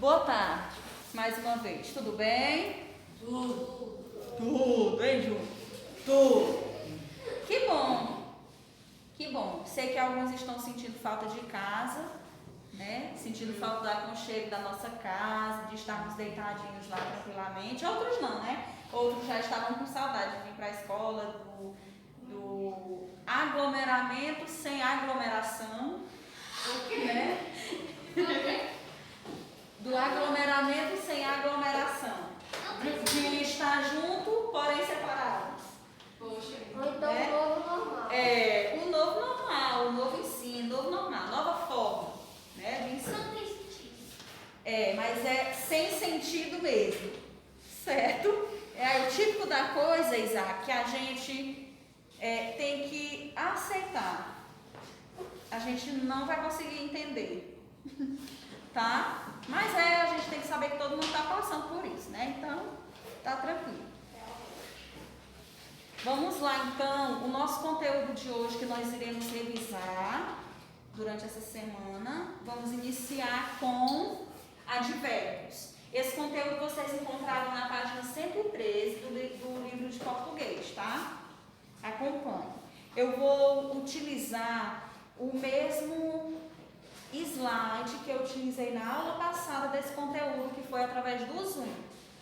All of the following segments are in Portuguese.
Boa tarde, mais uma vez. Tudo bem? Tudo, hein, Ju? Tudo. Que bom. Que bom. Sei que alguns estão sentindo falta de casa, né? Sentindo falta do aconchego da nossa casa, de estarmos deitadinhos lá tranquilamente. Outros não, né? Outros já estavam com saudade de vir para a escola, do aglomeramento sem aglomeração, né? Do aglomeramento sem aglomeração. De estar junto, porém separados. Poxa. Ou então o novo normal. O novo normal, o novo ensino, o novo normal, nova forma, né, de ensino. Não tem sentido. Mas é sem sentido mesmo, certo? É o típico da coisa, Isaac, que a gente tem que aceitar. A gente não vai conseguir entender, tá? Mas a gente tem que saber que todo mundo está passando por isso, né? Então, tá tranquilo. Vamos lá, então, o nosso conteúdo de hoje que nós iremos revisar durante essa semana. Vamos iniciar com advérbios. Esse conteúdo vocês encontraram na página 113 do livro de português, tá? Acompanhe. Eu vou utilizar o mesmo slide que eu utilizei na aula passada desse conteúdo, que foi através do Zoom,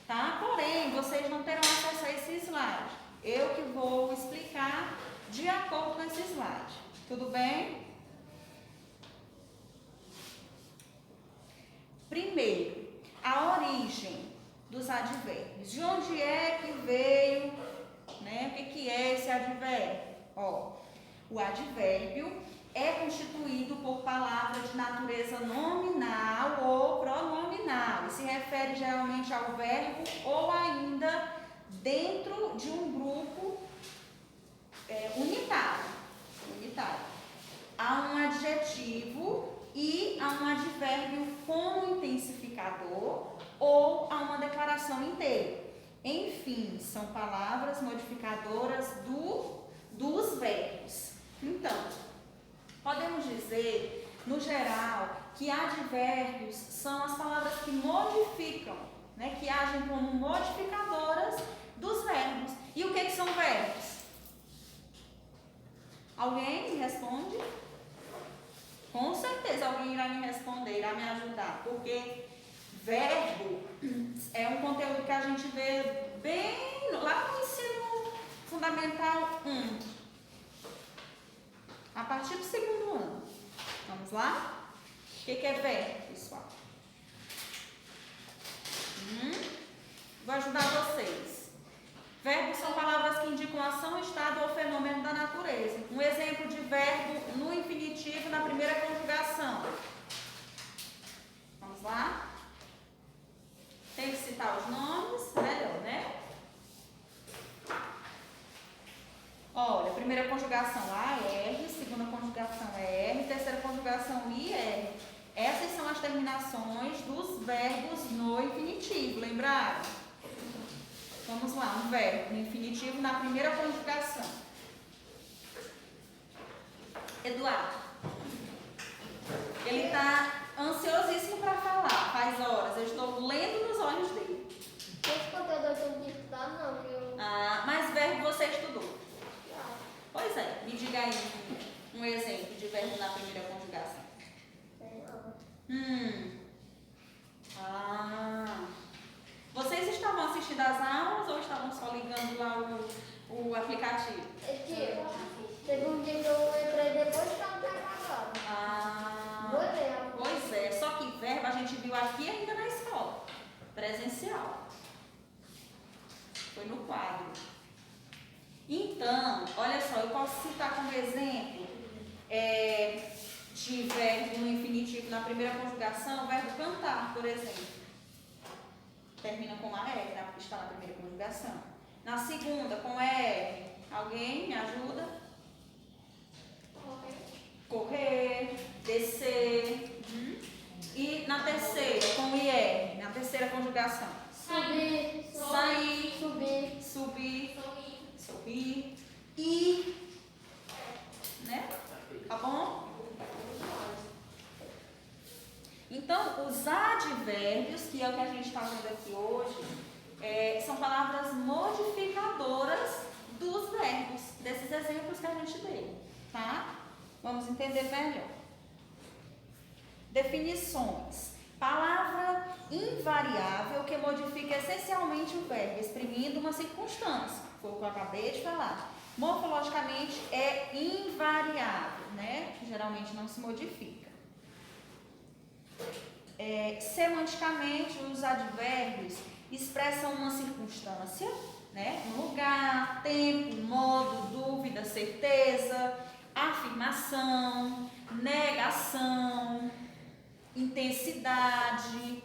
tá? Porém, vocês não terão acesso a esse slide. Eu que vou explicar de acordo com esse slide. Tudo bem? Primeiro, a origem dos advérbios. De onde é que veio, né? O que é esse advérbio? O advérbio é constituído por palavras de natureza nominal ou pronominal e se refere geralmente ao verbo ou ainda dentro de um grupo unitário. Há um adjetivo e há um advérbio como intensificador ou há uma declaração inteira. Enfim, são palavras modificadoras dos verbos. Então, podemos dizer, no geral, que advérbios são as palavras que modificam, né, que agem como modificadoras dos verbos. E o que são verbos? Alguém me responde? Com certeza alguém irá me responder, irá me ajudar, porque verbo é um conteúdo que a gente vê bem lá no ensino fundamental 1. A partir do segundo ano. Vamos lá? O que é verbo, pessoal? Vou ajudar vocês. Verbos são palavras que indicam ação, estado ou fenômeno da natureza. Um exemplo de verbo no infinitivo na primeira conjugação. Vamos lá? Tem que citar os nomes, melhor, né? Olha, primeira conjugação AR, segunda conjugação ER, terceira conjugação IR. Essas são as terminações dos verbos no infinitivo, lembraram? Vamos lá, um verbo no infinitivo na primeira conjugação. Eduardo. Ele está ansiosíssimo para falar, faz horas, eu estou lendo nos olhos dele. Esse conteúdo eu tenho que estudar, não, que eu... Mas verbo você estudou? Pois é, me diga aí um exemplo de verbo na primeira conjugação. Vocês estavam assistindo às aulas ou estavam só ligando lá o aplicativo? Teve um dia que eu entrei depois que ela tá gravando. Pois é, só que verbo a gente viu aqui ainda na escola, presencial. Foi no quadro. Então, olha só, eu posso citar como exemplo de verbo no infinitivo na primeira conjugação, o verbo cantar, por exemplo. Termina com a R, está na primeira conjugação. Na segunda, com R. Alguém me ajuda? Correr, descer. E na terceira, com IR, na terceira conjugação. Subir, Sair, subir, sorrir, ir, né? Tá bom? Então, os advérbios, que é o que a gente está vendo aqui hoje, são palavras modificadoras dos verbos, desses exemplos que a gente deu, tá? Vamos entender melhor. Definições. Palavra invariável que modifica essencialmente o verbo, exprimindo uma circunstância. Foi o que eu acabei de falar. Morfologicamente é invariável, né? Geralmente não se modifica. Semanticamente, os advérbios expressam uma circunstância, né? Um lugar, tempo, modo, dúvida, certeza, afirmação, negação, intensidade,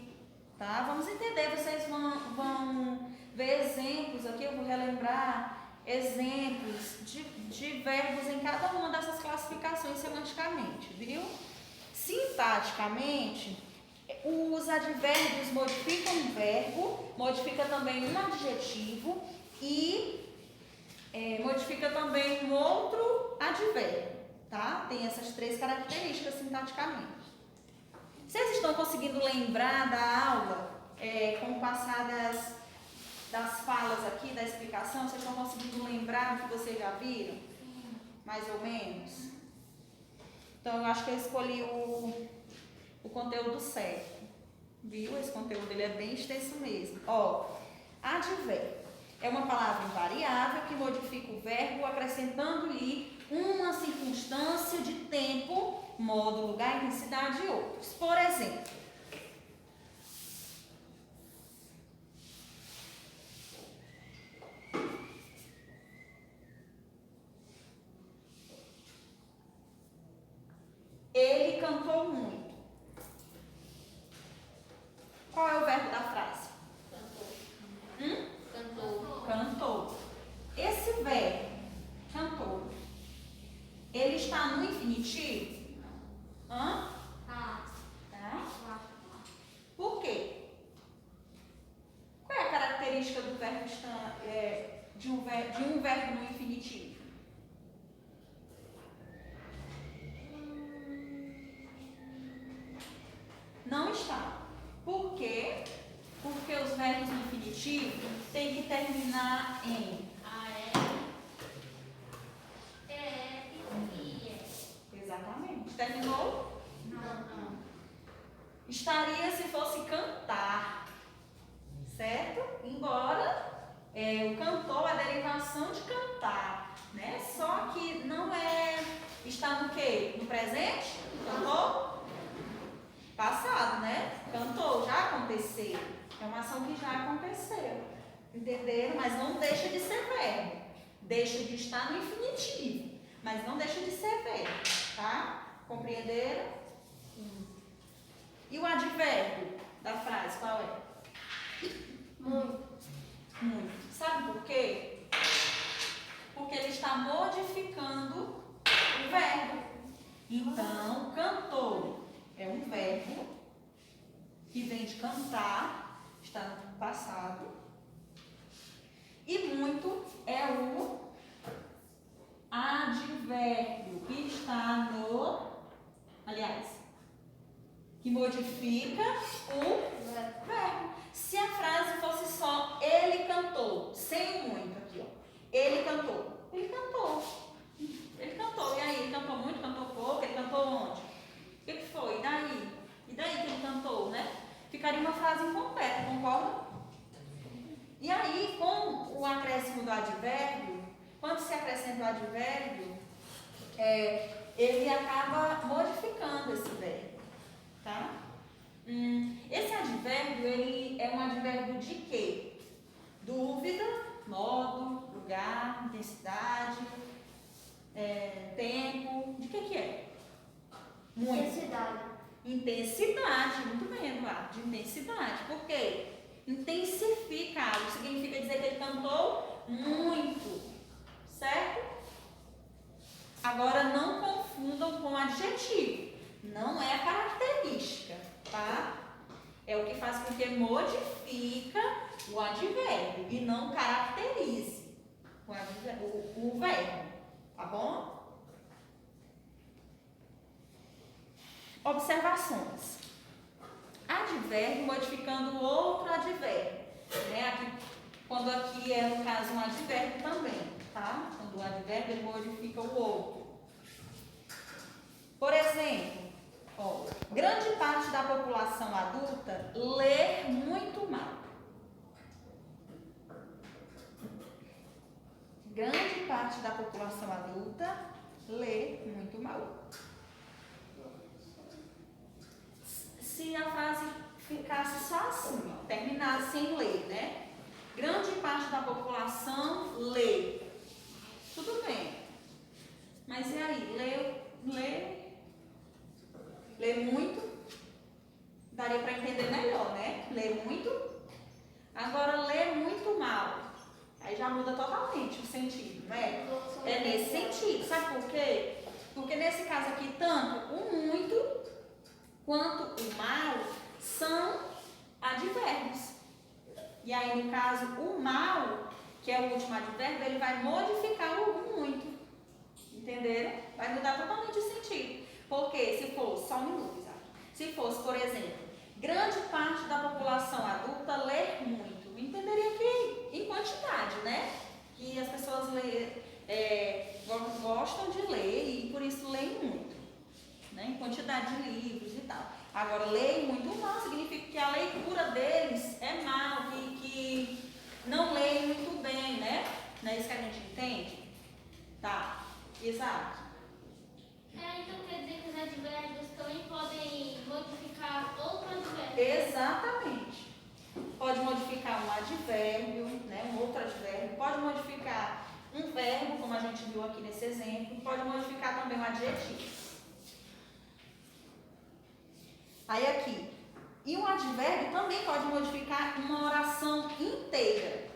tá? Vamos entender, vocês vão ver exemplos aqui, eu vou relembrar exemplos de verbos em cada uma dessas classificações semanticamente, viu? Sintaticamente, os advérbios modificam um verbo, modifica também um adjetivo e modifica também um outro advérbio, tá? Tem essas três características sintaticamente. Vocês estão conseguindo lembrar da aula, com o passar das falas aqui, da explicação? Vocês estão conseguindo lembrar do que vocês já viram? Mais ou menos? Então, eu acho que eu escolhi o conteúdo certo. Viu? Esse conteúdo ele é bem extenso mesmo. Ó, advérbio é uma palavra invariável que modifica o verbo acrescentando-lhe uma circunstância de tempo, modo, lugar, intensidade e outros. Por exemplo, ele cantou muito. Qual é o verbo da frase? Cantou. Cantou. Esse verbo, cantou, ele está no infinitivo? Hã? Tá. Por quê? Qual é a característica do verbo de um verbo no infinitivo? Não está. Por quê? Porque os verbos no infinitivo têm que terminar em exatamente. Terminou? Não. Estaria se fosse cantar, certo? Embora o cantor, a derivação de cantar, né? Só que não está no quê? No presente? Cantou? Passado, né? Cantou, já aconteceu. É uma ação que já aconteceu. Entenderam? Mas não deixa de ser verbo. Deixa de estar no infinitivo. Mas não deixa de ser verbo. Tá? Compreenderam? E o advérbio da frase, qual é? Muito. Muito. Sabe por quê? Porque ele está modificando o verbo. Então, cantou é um verbo que vem de cantar, está no passado. E muito é o advérbio que está que modifica o verbo. Se a frase fosse só ele cantou, sem o muito aqui, ó. Ele cantou. Ele cantou. Ele cantou. E aí? Ele cantou muito, cantou pouco? Ele cantou onde? O que foi? E daí? E daí que ele cantou, né? Ficaria uma frase incompleta, concorda? E aí, com o acréscimo do advérbio, quando se acrescenta o advérbio, ele acaba modificando esse verbo, tá? Esse advérbio, ele é um advérbio de quê? Dúvida, modo, lugar, intensidade, tempo. De que é? Muito. Intensidade, muito bem, Eduardo, de intensidade. Por quê? Intensifica algo, significa dizer que ele cantou muito, certo? Agora, não confundam com adjetivo, não é a característica, tá? É o que faz com que modifica o advérbio e não caracterize o verbo, tá bom? Observações. advérbio modificando outro advérbio, né? Aqui, quando aqui é, no caso, um advérbio também, tá? Quando o advérbio ele modifica o outro. Por exemplo, ó, grande parte da população adulta lê muito mal. Grande parte da população adulta lê muito mal. Se a frase ficasse só assim, terminasse em ler, né? Grande parte da população lê. Tudo bem. Mas e aí? Lê muito? Daria para entender melhor, né? Lê muito. Agora, lê muito mal. Aí já muda totalmente o sentido, né? É nesse sentido. Sabe por quê? Porque nesse caso aqui, tanto o muito quanto o mal são advérbios. E aí, no caso, o mal, que é o último advérbio, ele vai modificar o muito. Entenderam? Vai mudar totalmente o sentido. Porque se fosse, só um minuto, Isaac. Se fosse, por exemplo, grande parte da população adulta lê muito. Entenderia que em quantidade, né? Que as pessoas gostam de ler e por isso leem muito, né? Em quantidade de livros e tal. Agora, leem muito mal significa que a leitura deles é mal, que não leem muito bem, né? Não é isso que a gente entende? Tá, exato. Então quer dizer que os advérbios também podem modificar outro advérbio? Exatamente. Pode modificar um advérbio, né, um outro advérbio, pode modificar um verbo, como a gente viu aqui nesse exemplo, pode modificar também um adjetivo. Aí aqui, e um advérbio também pode modificar uma oração inteira.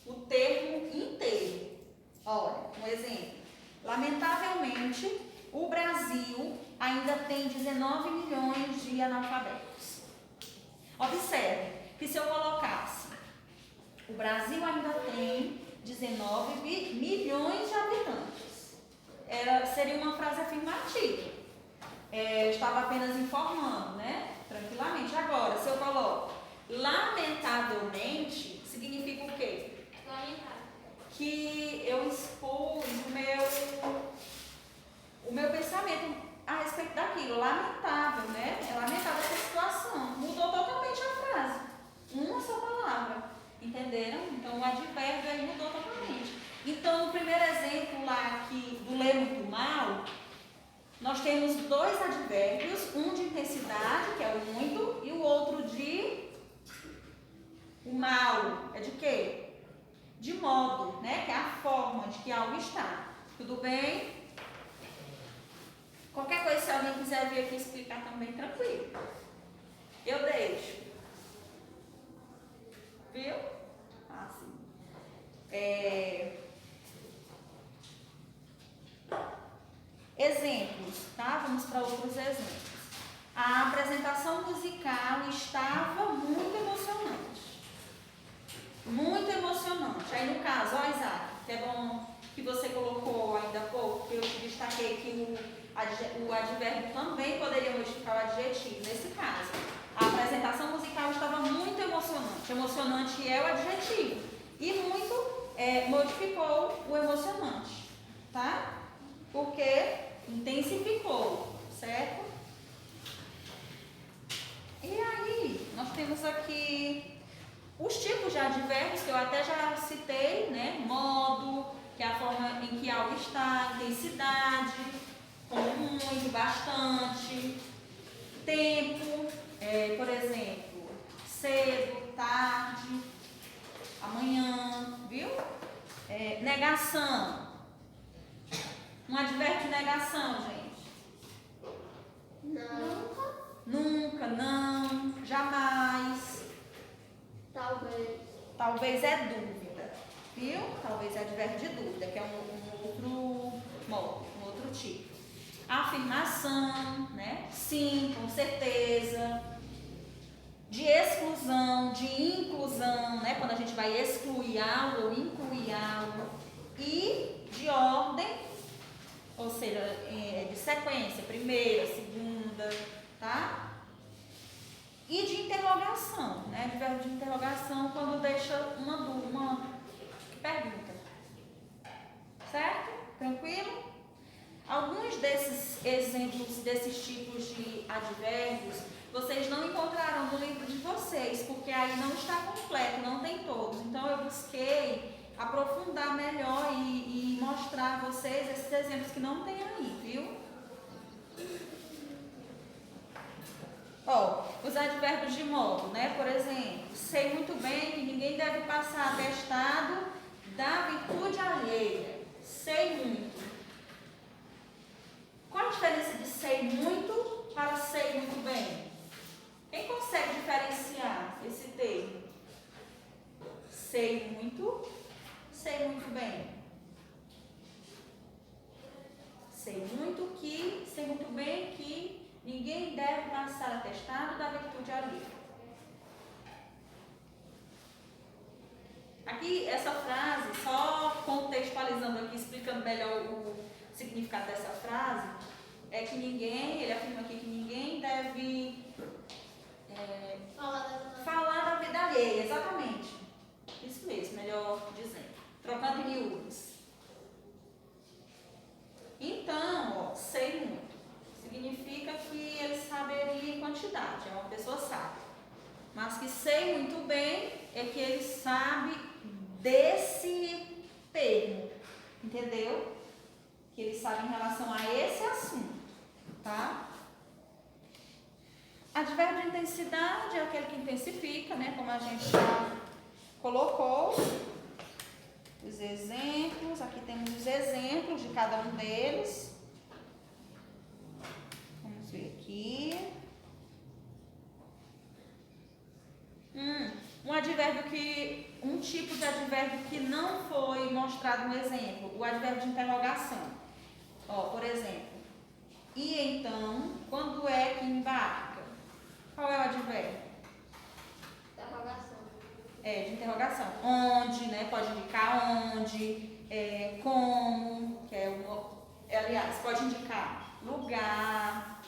O termo inteiro. Olha, um exemplo. Lamentavelmente, o Brasil ainda tem 19 milhões de analfabetos. Observe que se eu colocasse, o Brasil ainda tem 19 milhões de habitantes. Seria uma frase afirmativa. Eu estava apenas informando, né? Tranquilamente. Agora, se eu coloco lamentavelmente, significa o quê? Lamentável. Que eu expus o meu pensamento a respeito daquilo. Lamentável, né? É lamentável essa situação. Mudou totalmente a frase. Uma só palavra. Entenderam? Então, o advérbio aí mudou totalmente. Então, no primeiro exemplo lá aqui do ler muito mal, nós temos dois advérbios, um de intensidade, que é o muito, e o outro de o mal. É de quê? De modo, né? Que é a forma de que algo está. Tudo bem? Qualquer coisa, se alguém quiser vir aqui explicar também, tranquilo. Eu deixo. Viu? Assim. Exemplos, tá? Vamos para outros exemplos. A apresentação musical estava muito emocionante. Muito emocionante. Aí no caso, ó Isaac, que é bom que você colocou ainda há pouco, que eu te destaquei que o advérbio também poderia modificar o adjetivo. Nesse caso, a apresentação musical estava muito emocionante. Emocionante é o adjetivo. E muito modificou o emocionante, tá? Porque intensificou, certo? E aí, nós temos aqui os tipos de advérbios que eu até já citei, né? Modo, que é a forma em que algo está, intensidade, como muito, bastante, tempo, por exemplo, cedo, tarde, amanhã, viu? Negação. Um advérbio de negação, gente. Não. Nunca, não, jamais. Talvez. Talvez é dúvida, viu? Talvez é advérbio de dúvida, que é um outro modo, um outro tipo. Afirmação, né? Sim, com certeza. De exclusão, de inclusão, né? Quando a gente vai excluir algo ou incluir algo. E de ordem, ou seja, de sequência, primeira, segunda, tá? E né? Advérbio de interrogação quando deixa uma pergunta. Certo? Tranquilo? Alguns desses exemplos, desses tipos de advérbios, vocês não encontraram no livro de vocês, porque aí não está completo, não tem todos. Então eu busquei aprofundar melhor e mostrar a vocês esses exemplos que não tem aí, viu? Ó, os advérbios de modo, né? Por exemplo, sei muito bem que ninguém deve passar atestado da virtude alheia. Sei muito. Qual a diferença de sei muito para sei muito bem? Quem consegue diferenciar esse termo? Sei muito bem. Sei muito bem que ninguém deve passar atestado da virtude alheia. Aqui, essa frase, só contextualizando aqui, explicando melhor o significado dessa frase, é que ninguém, ele afirma aqui que ninguém deve falar da vida alheia, exatamente. Isso mesmo, melhor dizendo. Trocando em miúdos. Então, ó, sei muito. Significa que ele saberia em quantidade, é uma pessoa sábia. Mas que sei muito bem é que ele sabe desse termo, entendeu? Que ele sabe em relação a esse assunto, tá? Advérbio de intensidade é aquele que intensifica, né? Como a gente já colocou. Os exemplos, aqui temos os exemplos de cada um deles. Vamos ver aqui. Um tipo de advérbio que não foi mostrado no exemplo, o advérbio de interrogação. Ó, por exemplo, e então, quando é que embarca? Qual é o advérbio? Interrogação. É, de interrogação. Onde, né? Pode indicar onde, como, que aliás, pode indicar lugar,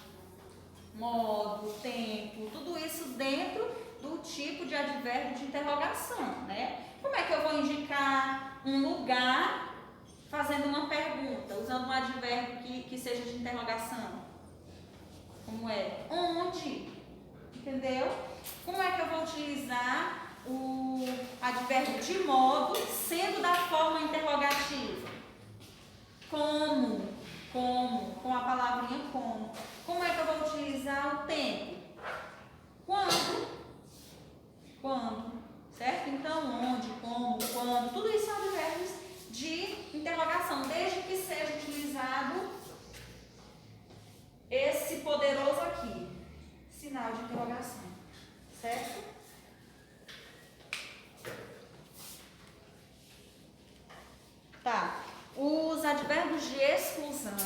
modo, tempo, tudo isso dentro do tipo de advérbio de interrogação, né? Como é que eu vou indicar um lugar fazendo uma pergunta, usando um advérbio que seja de interrogação? Como é? Onde? Entendeu? Como é que eu vou utilizar o advérbio de modo sendo da forma interrogativa? Como, com a palavrinha como. Como é que eu vou utilizar o tempo? Quando, certo? Então, onde, como, quando, tudo isso são advérbios de interrogação, desde que seja utilizado esse poderoso aqui, sinal de interrogação, certo? Tá. Os advérbios de exclusão,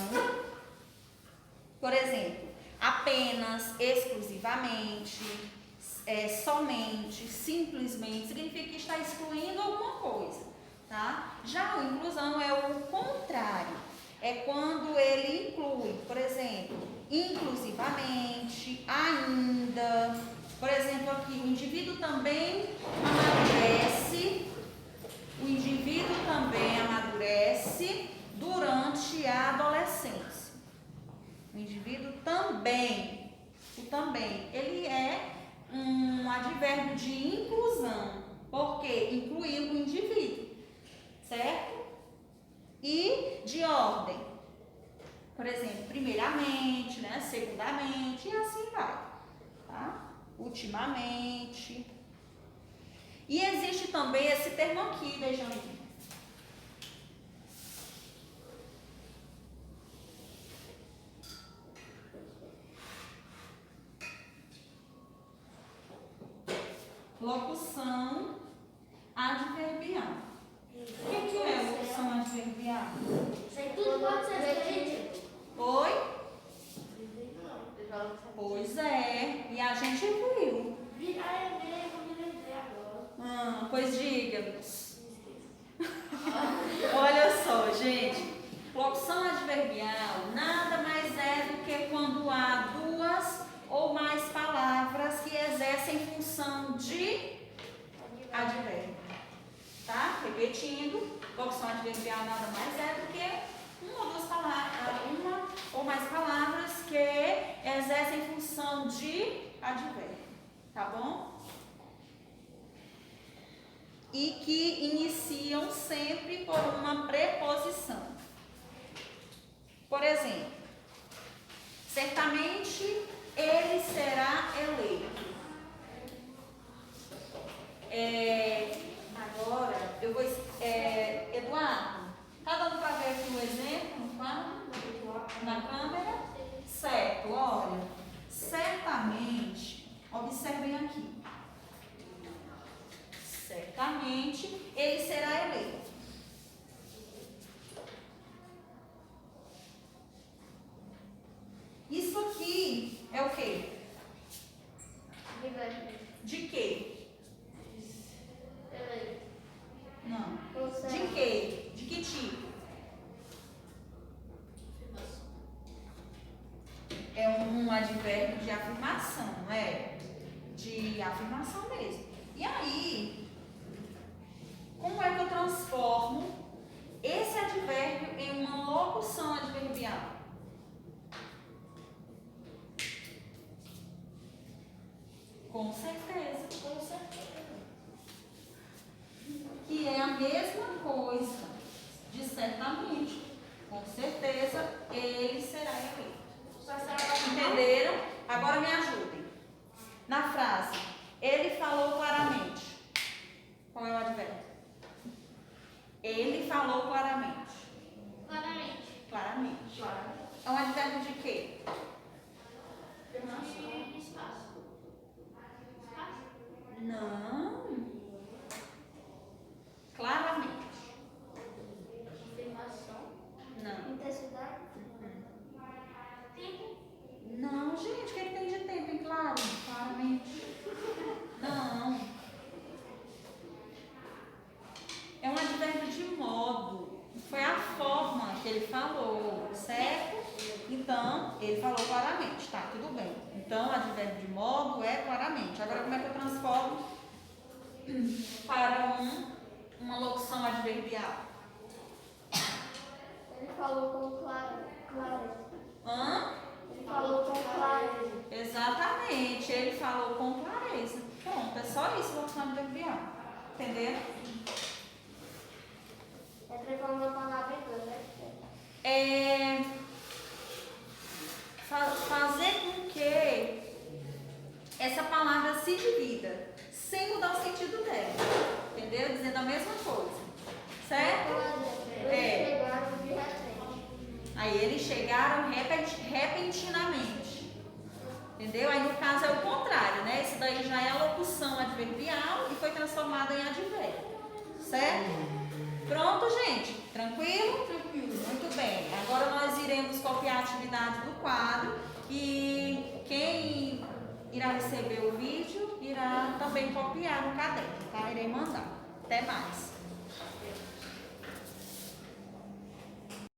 por exemplo, apenas, exclusivamente, somente, simplesmente, significa que está excluindo alguma coisa, tá? Já o inclusão é o contrário, é quando ele inclui, por exemplo, inclusivamente, ainda, por exemplo aqui, o indivíduo também amadurece durante a adolescência. O indivíduo também, ele é um advérbio de inclusão, porque incluindo o indivíduo, certo? E de ordem, por exemplo, primeiramente, né, segundamente, e assim vai, tá? Ultimamente. E existe também esse termo aqui, vejam aí. Locução adverbial. O que é locução adverbial? Sei tudo pode ser repetido. Oi? Pois é, e a gente viu. Pois diga-nos. Olha só, gente. Locução adverbial nada mais é do que quando há duas ou mais palavras que exercem função de Repetindo, locução adverbial nada mais é do que uma ou mais palavras que exercem função de advérbio, tá bom? E que iniciam sempre por uma preposição. Por exemplo, certamente ele será eleito. Agora, eu vou. Eduardo, tá dando para ver aqui um exemplo? Na câmera? Certo, olha. Certamente, observem aqui. Certamente ele será eleito. Isso aqui é o quê? De quê? Não. De quê? De que tipo? É um advérbio de afirmação, não é? De afirmação mesmo. E aí, como é que eu transformo esse advérbio em uma locução adverbial? Com certeza. Que é a mesma coisa de certamente. Com certeza, ele será eleito. Entenderam? Agora me ajudem. Na frase, ele falou claramente. Qual é o advérbio? Ele falou claramente. Claramente. É um advérbio de quê? Não. Claramente. Não. Intensidade? Não, gente, o que tem de tempo em claro? Claramente. Não. É um advérbio de modo. Foi a forma que ele falou, certo? Então, ele falou claramente, tá, tudo bem. Então, advérbio de modo é claramente. Agora, como é que eu transformo para uma locução adverbial? Ele falou com clareza. Hã? Ele falou com clareza. Exatamente, ele falou com clareza. Pronto, é só isso, locução adverbial. Entendeu? É transformando a palavra em duas, né? Fazer com que essa palavra se divida, sem mudar o sentido dela. Entendeu? Dizendo a mesma coisa. Certo? Eles chegaram de repente. Aí eles chegaram repentinamente. Entendeu? Aí no caso é o contrário, né? Esse daí já é a locução adverbial e foi transformado em advérbio. Certo? Pronto, gente? Tranquilo? Tranquilo. Muito bem. Agora nós iremos copiar a atividade do quadro e quem irá receber o vídeo irá também copiar no caderno, tá? Irei mandar. Até mais.